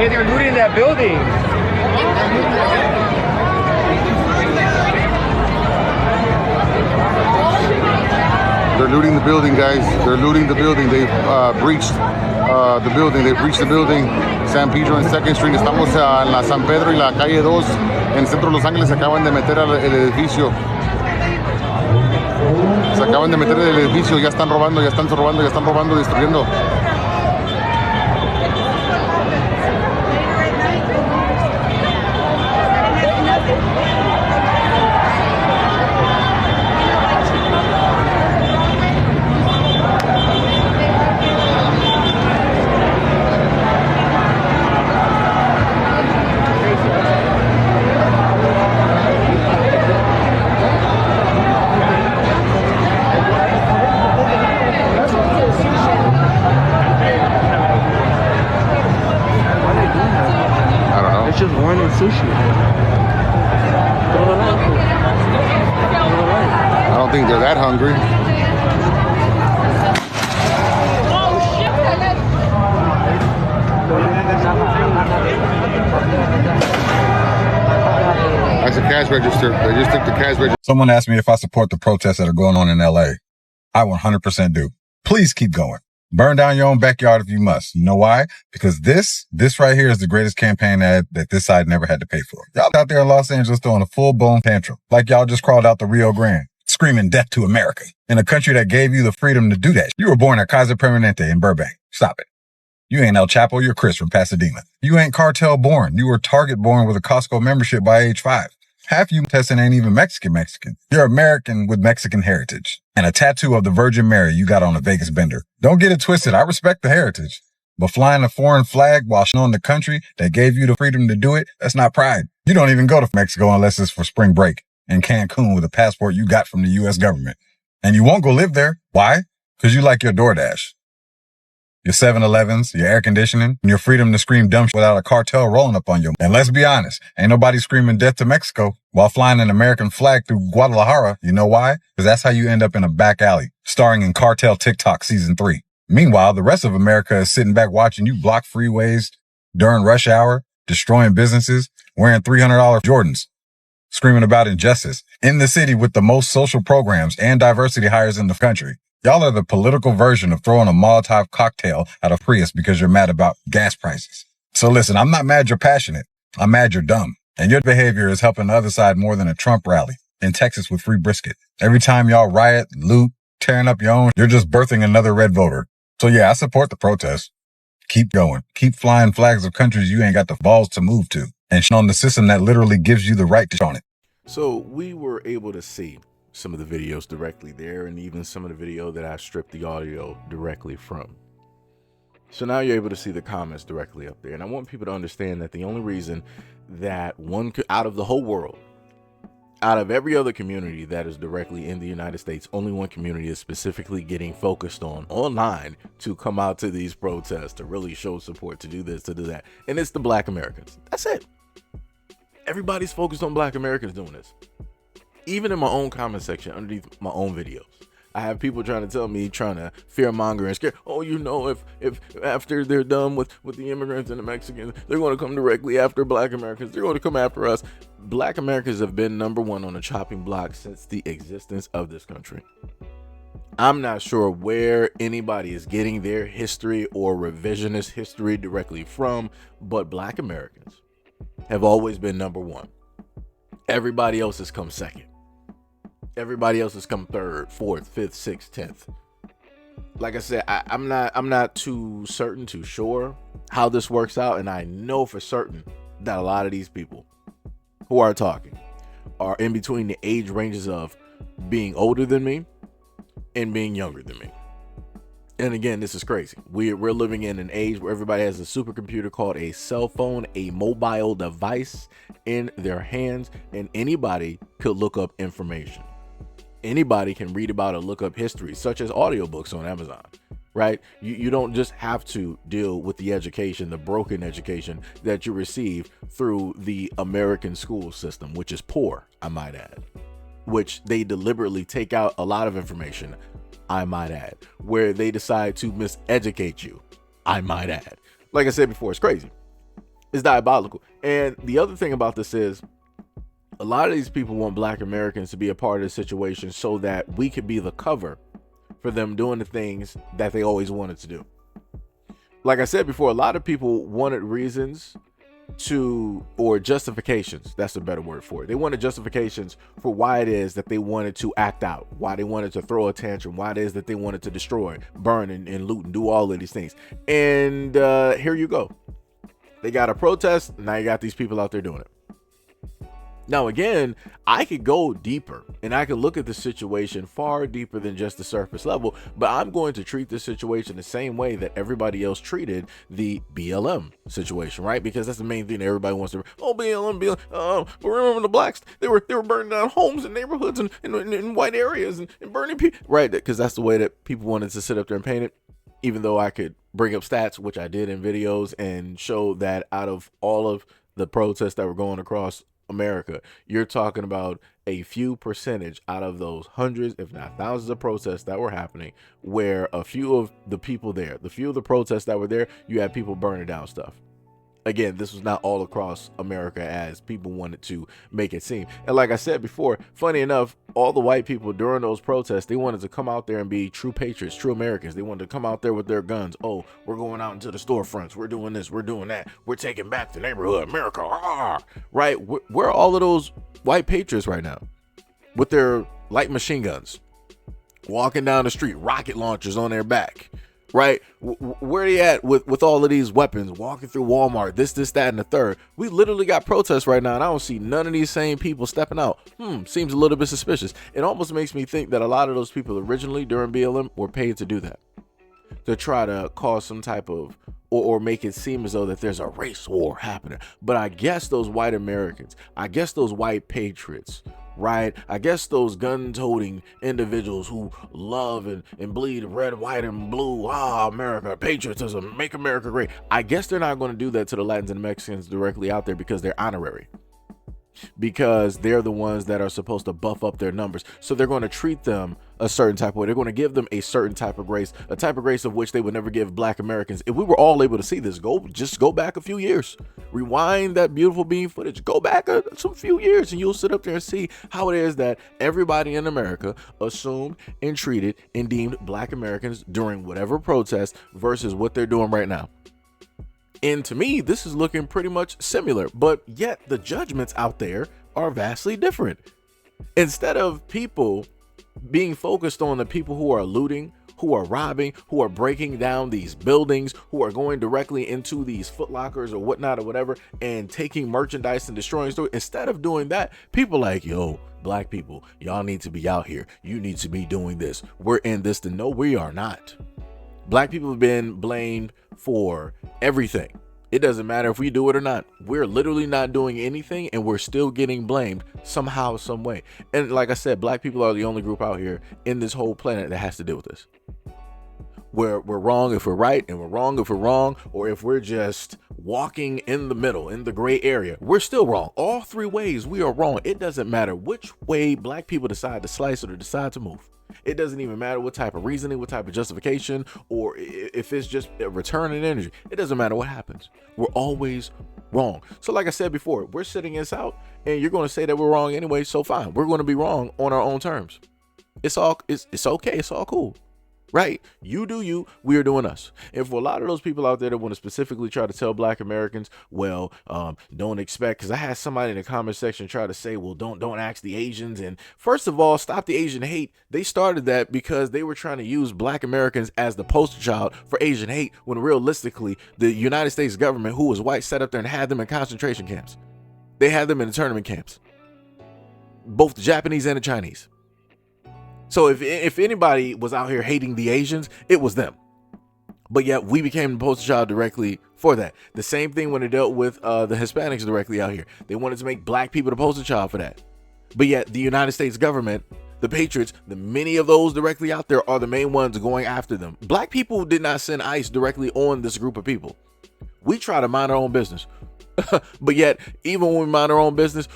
Hey, they're looting that building. They're looting the building, guys. They're looting the building. They've breached the building. They've breached the building. San Pedro and 2nd Street. Estamos en la San Pedro y la calle 2. En el centro de Los Ángeles se acaban de meter al edificio. Se acaban de meter en el edificio. Ya están robando, destruyendo. Just wanting sushi. I don't think they're that hungry. That's a cash register. They just took the cash register. Someone asked me if I support the protests that are going on in LA. I 100% do. Please keep going. Burn down your own backyard if you must. You know why? Because this right here is the greatest campaign ad that this side never had to pay for. Y'all out there in Los Angeles throwing a full-blown tantrum, like y'all just crawled out the Rio Grande, screaming death to America, in a country that gave you the freedom to do that. You were born at Kaiser Permanente in Burbank. Stop it. You ain't El Chapo, you're Chris from Pasadena. You ain't cartel born. You were Target born with a Costco membership by age 5. Half you testing ain't even Mexican. You're American with Mexican heritage. And a tattoo of the Virgin Mary you got on a Vegas bender. Don't get it twisted. I respect the heritage. But flying a foreign flag while showing the country that gave you the freedom to do it, that's not pride. You don't even go to Mexico unless it's for spring break in Cancun with a passport you got from the U.S. government. And you won't go live there. Why? Because you like your DoorDash, your 7-Elevens, your air conditioning, and your freedom to scream dumb shit without a cartel rolling up on you. And let's be honest, ain't nobody screaming death to Mexico while flying an American flag through Guadalajara. You know why? Because that's how you end up in a back alley, starring in Cartel TikTok Season 3. Meanwhile, the rest of America is sitting back watching you block freeways during rush hour, destroying businesses, wearing $300 Jordans, screaming about injustice in the city with the most social programs and diversity hires in the country. Y'all are the political version of throwing a Molotov cocktail at a Prius because you're mad about gas prices. So listen, I'm not mad you're passionate. I'm mad you're dumb. And your behavior is helping the other side more than a Trump rally in Texas with free brisket. Every time y'all riot, loot, tearing up your own, you're just birthing another red voter. So yeah, I support the protest. Keep going. Keep flying flags of countries you ain't got the balls to move to. And on the system that literally gives you the right to on it. So we were able to see some of the videos directly there, and even some of the video that I stripped the audio directly from. So now you're able to see the comments directly up there. And I want people to understand that the only reason that out of the whole world, out of every other community that is directly in the United States, only one community is specifically getting focused on online to come out to these protests, to really show support, to do this, to do that. And it's the Black Americans. That's it. Everybody's focused on Black Americans doing this. Even in my own comment section underneath my own videos, I have people trying to tell me, trying to fearmonger and scare. Oh, you know, if after they're done with the immigrants and the Mexicans, they're going to come directly after Black Americans. They're going to come after us. Black Americans have been number one on the chopping block since the existence of this country. I'm not sure where anybody is getting their history or revisionist history directly from, but Black Americans have always been number one. Everybody else has come second. Everybody else has come third, fourth, fifth, sixth, 10th. Like I said, I'm not too sure how this works out. And I know for certain that a lot of these people who are talking are in between the age ranges of being older than me and being younger than me. And again, this is crazy. We're living in an age where everybody has a supercomputer called a cell phone, a mobile device in their hands, and anybody could look up information. Anybody can read about or look up history, such as audiobooks on Amazon, right? You don't just have to deal with the education, the broken education that you receive through the American school system, which is poor, I might add, which they deliberately take out a lot of information, I might add, where they decide to miseducate you, I might add. Like I said before, it's crazy. It's diabolical. And the other thing about this is, a lot of these people want Black Americans to be a part of the situation so that we could be the cover for them doing the things that they always wanted to do. Like I said before, a lot of people wanted reasons or justifications. That's a better word for it. They wanted justifications for why it is that they wanted to act out, why they wanted to throw a tantrum, why it is that they wanted to destroy, burn, and loot and do all of these things. And here you go. They got a protest. Now you got these people out there doing it. Now, again, I could go deeper and I could look at the situation far deeper than just the surface level, but I'm going to treat this situation the same way that everybody else treated the BLM situation, right? Because that's the main thing that everybody wants to, BLM, but remember the blacks, they were burning down homes and neighborhoods and in white areas and burning people, right? Because that's the way that people wanted to sit up there and paint it. Even though I could bring up stats, which I did in videos, and show that out of all of the protests that were going across America, you're talking about a few percentage out of those hundreds, if not thousands of protests that were happening, where a few of the people there, the few of the protests that were there, you had people burning down stuff. Again, this was not all across America as people wanted to make it seem. And like I said before, funny enough, all the white people during those protests, they wanted to come out there and be true patriots, true Americans. They wanted to come out there with their guns. Oh, we're going out into the storefronts. We're doing this. We're doing that. We're taking back the neighborhood, America. Ah! Right? Where are all of those white patriots right now with their light machine guns, walking down the street, rocket launchers on their back? Right? Where are they at with all of these weapons, walking through Walmart, this, that, and the third? We literally got protests right now, and I don't see none of these same people stepping out. Seems a little bit suspicious. It almost makes me think that a lot of those people originally during BLM were paid to do that, to try to cause some type of, or make it seem as though that there's a race war happening. But I guess those white Americans, I guess those white patriots, right? I guess those gun-toting individuals who love and bleed red, white, and blue, America, patriotism, make America great. I guess they're not going to do that to the Latins and Mexicans directly out there because they're honorary. Because they're the ones that are supposed to buff up their numbers. So they're going to treat them a certain type of way. They're going to give them a certain type of grace, a type of grace of which they would never give Black Americans. If we were all able to see this, just go back a few years, rewind that beautiful beam footage, go back some few years, and you'll sit up there and see how it is that everybody in America assumed and treated and deemed Black Americans during whatever protest versus what they're doing right now. And to me, this is looking pretty much similar, but yet the judgments out there are vastly different. Instead of people being focused on the people who are looting, who are robbing, who are breaking down these buildings, who are going directly into these Foot Lockers or whatnot or whatever, and taking merchandise and destroying stores, instead of doing that, people like, yo, Black people, y'all need to be out here. You need to be doing this. We're in this. No, we are not. Black people have been blamed for everything. It doesn't matter if we do it or not. We're literally not doing anything and we're still getting blamed somehow, some way. And like I said, Black people are the only group out here in this whole planet that has to deal with this. We're wrong if we're right, and we're wrong if we're wrong, or if we're just walking in the middle, in the gray area, we're still wrong. All three ways we are wrong. It doesn't matter which way Black people decide to slice it or decide to move. It doesn't even matter what type of reasoning, what type of justification, or if it's just a return in energy. It doesn't matter what happens. We're always wrong. So like I said before, we're sitting this out and you're going to say that we're wrong anyway. So fine. We're going to be wrong on our own terms. It's okay. It's all cool. Right? You do you, we are doing us. And for a lot of those people out there that want to specifically try to tell Black Americans, well, don't expect, because I had somebody in the comment section try to say, well, don't ask the Asians. And first of all, stop the Asian hate. They started that because they were trying to use Black Americans as the poster child for Asian hate, when realistically, the United States government, who was white, sat up there and had them in concentration camps. They had them in internment camps, both the Japanese and the Chinese. So if anybody was out here hating the Asians, it was them. But yet we became the poster child directly for that. The same thing when it dealt with the Hispanics directly out here. They wanted to make Black people the poster child for that. But yet the United States government, the patriots, the many of those directly out there are the main ones going after them. Black people did not send ICE directly on this group of people. We try to mind our own business. But yet, even when we mind our own business,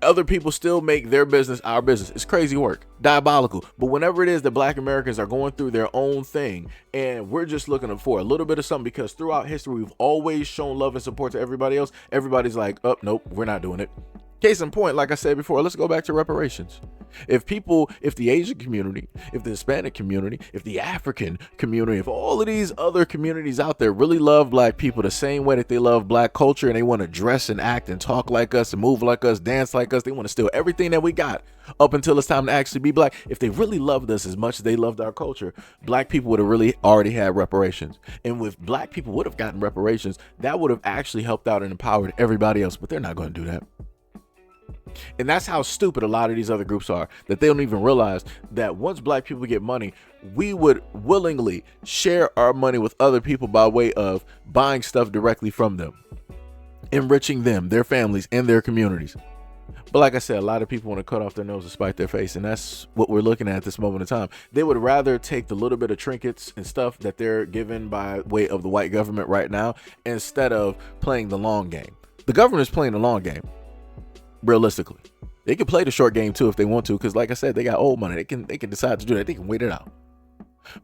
Other people still make their business our business. It's crazy work, diabolical. But whenever it is that Black Americans are going through their own thing and we're just looking for a little bit of something, because throughout history we've always shown love and support to everybody else, everybody's like, oh, nope, we're not doing it. Case in point, like I said before, let's go back to reparations. If the Asian community, if the Hispanic community, if the African community, if all of these other communities out there really love Black people the same way that they love Black culture, and they want to dress and act and talk like us and move like us, dance like us, they want to steal everything that we got up until it's time to actually be Black. If they really loved us as much as they loved our culture, Black people would have really already had reparations. And if Black people would have gotten reparations, that would have actually helped out and empowered everybody else. But they're not going to do that. And that's how stupid a lot of these other groups are, that they don't even realize that once Black people get money, we would willingly share our money with other people by way of buying stuff directly from them, enriching them, their families, and their communities. But like I said, a lot of people want to cut off their nose and spite their face, and that's what we're looking at this moment in time. They would rather take the little bit of trinkets and stuff that they're given by way of the white government right now, instead of playing the long game. The government is playing the long game. Realistically, they can play the short game too if they want to, because like I said, they got old money. They can decide to do that. They can wait it out.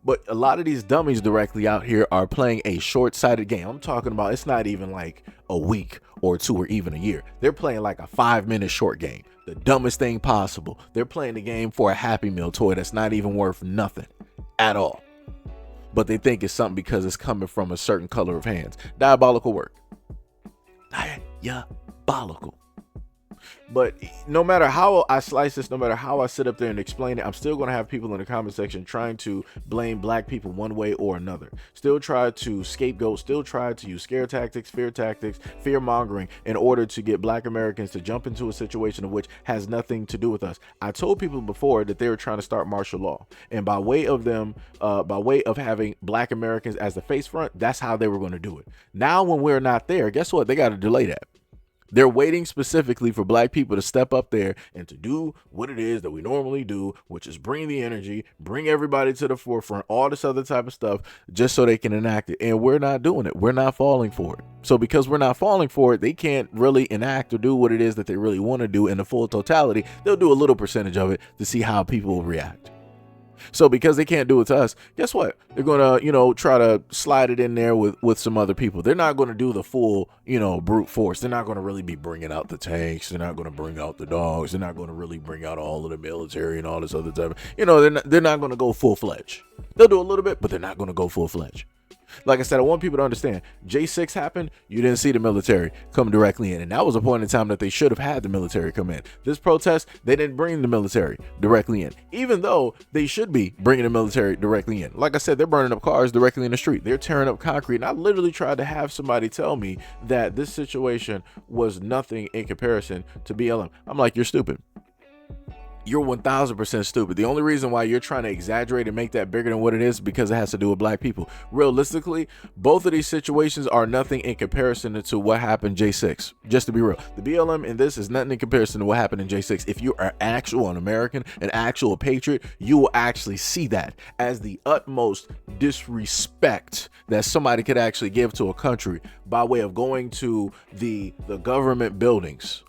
But a lot of these dummies directly out here are playing a short-sighted game. I'm talking about, it's not even like a week or two or even a year. They're playing like a 5-minute short game, the dumbest thing possible. They're playing the game for a Happy Meal toy that's not even worth nothing at all. But they think it's something because it's coming from a certain color of hands. Diabolical work. Diabolical. But no matter how I slice this, no matter how I sit up there and explain it, I'm still going to have people in the comment section trying to blame Black people one way or another. Still try to scapegoat, still try to use scare tactics, fear mongering in order to get Black Americans to jump into a situation of which has nothing to do with us. I told people before that they were trying to start martial law, and by way of having Black Americans as the face front, that's how they were going to do it. Now when we're not there, guess what? They got to delay that. They're waiting specifically for Black people to step up there and to do what it is that we normally do, which is bring the energy, bring everybody to the forefront, all this other type of stuff, just so they can enact it. And we're not doing it. We're not falling for it. So because we're not falling for it, they can't really enact or do what it is that they really want to do in the full totality. They'll do a little percentage of it to see how people will react. So because they can't do it to us, guess what? They're going to, try to slide it in there with some other people. They're not going to do the full, brute force. They're not going to really be bringing out the tanks. They're not going to bring out the dogs. They're not going to really bring out all of the military and all this other stuff. They're not going to go full-fledged. They'll do a little bit, but they're not going to go full-fledged. Like I said, I want people to understand, J6 happened, you didn't see the military come directly in. And that was a point in time that they should have had the military come in. This protest, they didn't bring the military directly in, even though they should be bringing the military directly in. Like I said, they're burning up cars directly in the street. They're tearing up concrete. And I literally tried to have somebody tell me that this situation was nothing in comparison to BLM. I'm like, you're stupid. You're 1000% stupid. The only reason why you're trying to exaggerate and make that bigger than what it is because it has to do with Black people. Realistically, both of these situations are nothing in comparison to what happened in J6. Just to be real, the BLM in this is nothing in comparison to what happened in J6. If you are an American, an actual patriot, you will actually see that as the utmost disrespect that somebody could actually give to a country by way of going to the government buildings,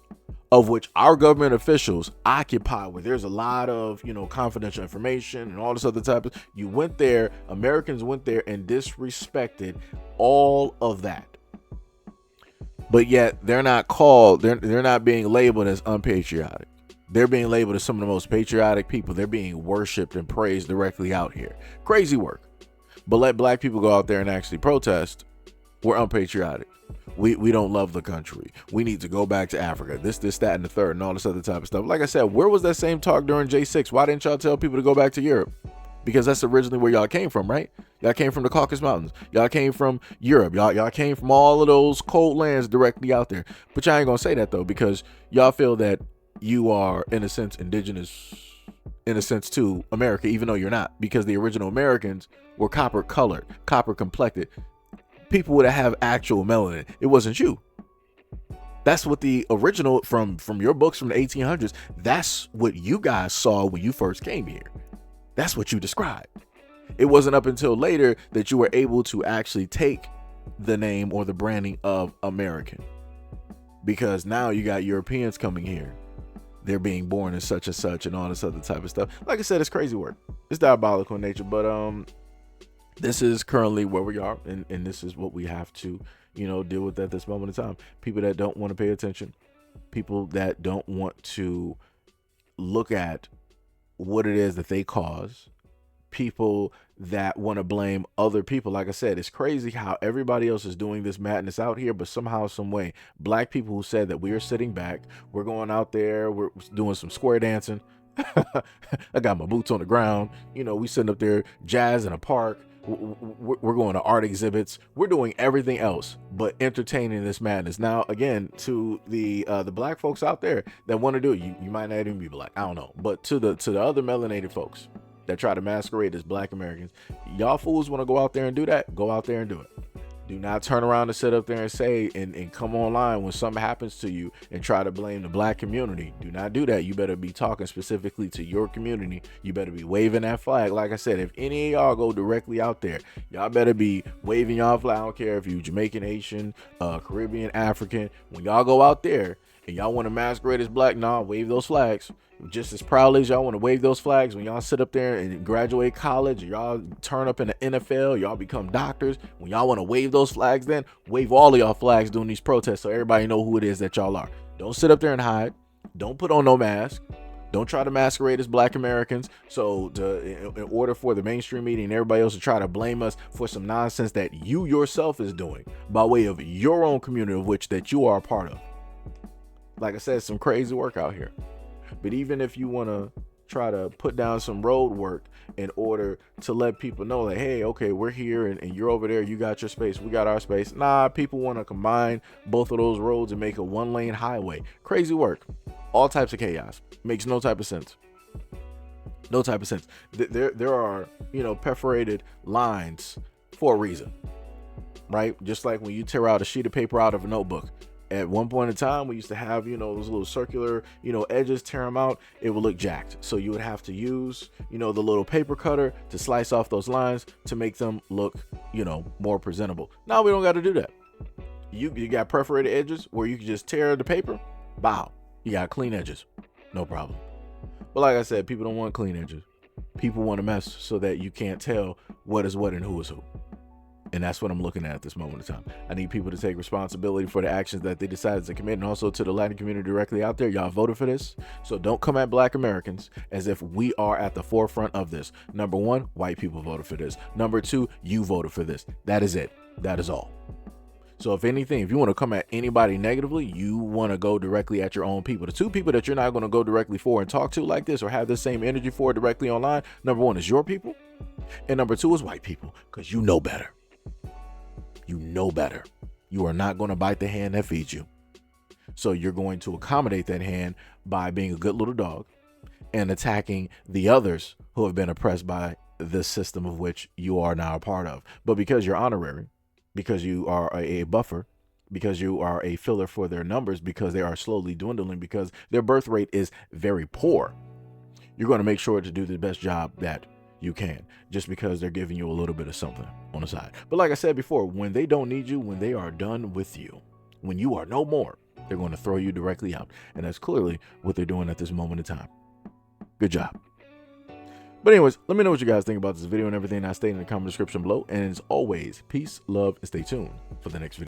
of which our government officials occupy, where there's a lot of, confidential information and all this other type of, you went there, Americans went there and disrespected all of that. But yet they're not called, they're not being labeled as unpatriotic. They're being labeled as some of the most patriotic people. They're being worshiped and praised directly out here. Crazy work. But let Black people go out there and actually protest. We're unpatriotic. We don't love the country. We need to go back to Africa. This, that, and the third, and all this other type of stuff. Like I said, where was that same talk during J6? Why didn't y'all tell people to go back to Europe? Because that's originally where y'all came from, right? Y'all came from the Caucasus Mountains. Y'all came from Europe. Y'all came from all of those cold lands directly out there. But y'all ain't gonna say that though, because y'all feel that you are, in a sense, indigenous, in a sense, to America, even though you're not, because the original Americans were copper colored, copper complected. People would have actual melanin. It wasn't you. That's what the original from your books from the 1800s. That's what you guys saw when you first came here. That's what you described. It wasn't up until later that you were able to actually take the name or the branding of American, because now you got Europeans coming here they're being born as such and such and all this other type of stuff. Like I said, it's crazy work. It's diabolical in nature, but this is currently where we are, and this is what we have to, deal with at this moment in time. People that don't want to pay attention, people that don't want to look at what it is that they cause, people that want to blame other people. Like I said, it's crazy how everybody else is doing this madness out here, but somehow, some way, black people who said that we are sitting back, we're going out there, we're doing some square dancing. I got my boots on the ground. We sitting up there, jazz in a park. We're going to art exhibits. We're doing everything else but entertaining this madness. Now, again, to the black folks out there that want to do it, you might not even be black, I don't know, but to the other melanated folks that try to masquerade as black Americans, y'all fools want to go out there and do that, go out there and do it. Do not turn around and sit up there and say and come online when something happens to you and try to blame the black community. Do not do that. You better be talking specifically to your community. You better be waving that flag. Like I said, if any of y'all go directly out there, y'all better be waving y'all flag. I don't care if you Jamaican, Haitian, Caribbean, African. When y'all go out there and y'all want to masquerade as black, nah, wave those flags. Just as proudly as y'all want to wave those flags when y'all sit up there and graduate college, or y'all turn up in the NFL, y'all become doctors. When y'all want to wave those flags, then wave all of y'all flags during these protests so everybody know who it is that y'all are. Don't sit up there and hide. Don't put on no mask. Don't try to masquerade as black Americans. So in order for the mainstream media and everybody else to try to blame us for some nonsense that you yourself is doing by way of your own community of which that you are a part of. Like I said, some crazy work out here. But even if you want to try to put down some road work in order to let people know that, hey, okay, we're here and you're over there, you got your space, we got our space. Nah, people want to combine both of those roads and make a one-lane highway. Crazy work. All types of chaos. Makes no type of sense. No type of sense. There are, perforated lines for a reason, right? Just like when you tear out a sheet of paper out of a notebook. At one point in time, we used to have, those little circular, edges, tear them out. It would look jacked. So you would have to use, the little paper cutter to slice off those lines to make them look, more presentable. Now we don't got to do that. You got perforated edges where you can just tear the paper. Bow. You got clean edges. No problem. But like I said, people don't want clean edges. People want to mess so that you can't tell what is what and who is who. And that's what I'm looking at this moment in time. I need people to take responsibility for the actions that they decided to commit. And also to the Latin community directly out there, y'all voted for this. So don't come at black Americans as if we are at the forefront of this. Number one, white people voted for this. Number two, you voted for this. That is it. That is all. So if anything, if you want to come at anybody negatively, you want to go directly at your own people. The two people that you're not going to go directly for and talk to like this or have the same energy for directly online, number one is your people. And number two is white people, because you know better. You know better. You are not going to bite the hand that feeds you. So you're going to accommodate that hand by being a good little dog and attacking the others who have been oppressed by the system of which you are now a part of. But because you're honorary, because you are a buffer, because you are a filler for their numbers, because they are slowly dwindling, because their birth rate is very poor, you're going to make sure to do the best job that you can, just because they're giving you a little bit of something on the side. But like I said before, when they don't need you, when they are done with you, when you are no more, they're going to throw you directly out. And that's clearly what they're doing at this moment in time. Good job. But anyways, let me know what you guys think about this video and everything I stated in the comment description below. And as always, peace, love, and stay tuned for the next video.